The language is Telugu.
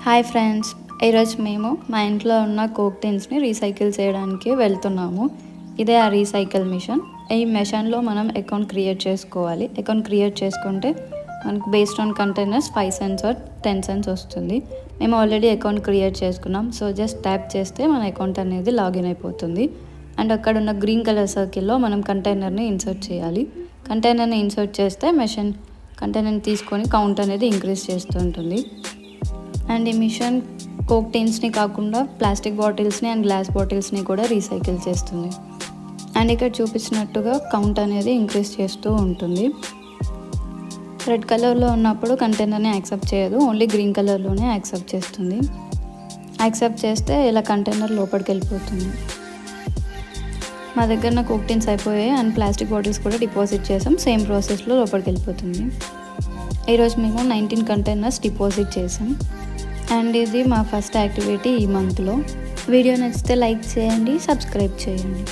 హాయ్ ఫ్రెండ్స్, ఈరోజు మేము మా ఇంట్లో ఉన్న కోక్ టిన్స్ని రీసైకిల్ చేయడానికి వెళ్తున్నాము. ఇదే ఆ రీసైకిల్ మిషన్. ఈ మిషన్లో మనం అకౌంట్ క్రియేట్ చేసుకోవాలి. అకౌంట్ క్రియేట్ చేసుకుంటే మనకు based on containers 5 cents or 10 cents వస్తుంది. మేము ఆల్రెడీ అకౌంట్ క్రియేట్ చేసుకున్నాం. సో జస్ట్ ట్యాప్ చేస్తే మన అకౌంట్ అనేది లాగిన్ అయిపోతుంది. అండ్ అక్కడ ఉన్న గ్రీన్ కలర్ సర్కిల్లో మనం కంటైనర్ని ఇన్సర్ట్ చేయాలి. కంటైనర్ని ఇన్సర్ట్ చేస్తే మెషిన్ కంటైనర్ని తీసుకొని కౌంట్ అనేది ఇంక్రీజ్ చేస్తూ ఉంటుంది. అండ్ ఈ మిషన్ కోక్ టిన్స్ని కాకుండా ప్లాస్టిక్ బాటిల్స్ని అండ్ గ్లాస్ బాటిల్స్ని కూడా రీసైకిల్ చేస్తుంది. అండ్ ఇక్కడ చూపించినట్టుగా కౌంట్ అనేది ఇంక్రీజ్ చేస్తూ ఉంటుంది. రెడ్ కలర్లో ఉన్నప్పుడు కంటైనర్ని యాక్సెప్ట్ చేయదు, ఓన్లీ గ్రీన్ కలర్లోనే యాక్సెప్ట్ చేస్తుంది. యాక్సెప్ట్ చేస్తే ఇలా కంటైనర్ లోపలికి వెళ్ళిపోతుంది. మా దగ్గర నా కోక్ టిన్స్ అయిపోయాయి అండ్ ప్లాస్టిక్ బాటిల్స్ కూడా డిపాజిట్ చేసాం. సేమ్ ప్రాసెస్లో లోపలికి వెళ్ళిపోతుంది. ఈరోజు మేము 19 కంటైనర్స్ డిపాజిట్ చేసాం. అండ్ ఇది మా ఫస్ట్ యాక్టివిటీ ఈ మంత్లో. వీడియో నచ్చితే లైక్ చేయండి, సబ్స్క్రైబ్ చేయండి.